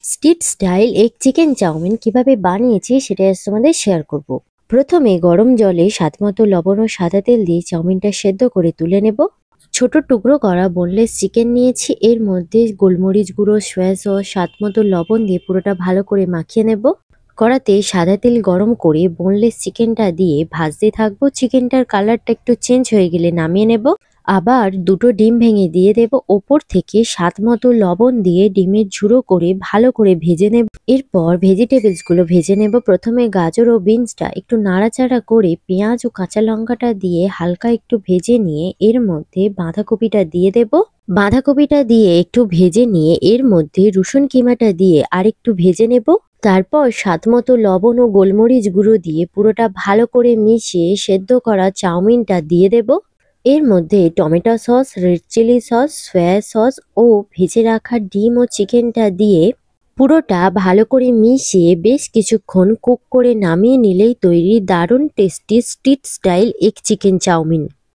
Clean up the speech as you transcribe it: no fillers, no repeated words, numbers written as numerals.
Street style egg chicken chowmein কিভাবে বানিয়েছি সেটা আজ তোমাদের শেয়ার করব। প্রথমে গরম জলে স্বাদমতো লবণ ও সাদা তেল দিয়ে চাউমিনটা সেদ্ধ করে তুলে নেব। ছোট টুকরো করা বোনলেস চিকেন নিয়েছি, এর মধ্যে গোলমরিচ গুঁড়ো, সয়া সস, স্বাদমতো লবণ দিয়ে পুরোটা ভালো করে মাখিয়ে নেব। কড়াতে সাদা তেল গরম করে বোনলেস চিকেনটা দিয়ে ভাজতে থাকবো। চিকেনটার কালারটা একটু চেঞ্জ হয়ে গেলে নামিয়ে নেব। আবার দুটো ডিম ভেঙে দিয়ে দেব। ওপর থেকে স্বাদমতো লবণ দিয়ে ডিমের ঝুড়ো করে ভালো করে ভেজে নেব। এরপর ভেজিটেবলস গুলো ভেজে নেব। প্রথমে গাজর ও বিনসটা একটু নাড়াচাড়া করে পেঁয়াজ ও কাঁচা লঙ্কাটা দিয়ে হালকা একটু ভেজে নিয়ে এর মধ্যে বাঁধাকপিটা দিয়ে দেব। বাঁধাকপিটা দিয়ে একটু ভেজে নিয়ে এর মধ্যে রসুন কিমাটা দিয়ে আরেকটু ভেজে নেব। তারপর স্বাদমতো লবণ ও গোলমরিচ গুঁড়ো দিয়ে পুরোটা ভালো করে মিশিয়ে সেদ্ধ করা চাউমিনটা দিয়ে দেব। এর মধ্যে tomato sauce, red chilli sauce, soya sauce ও ভেজে রাখা ডিম ও চিকেনটা দিয়ে পুরোটা ভালো করে মিশিয়ে বেশ কিছুক্ষণ কুক করে নামিয়ে নিলেই তৈরি দারুণ tasty street style egg chicken chowmein.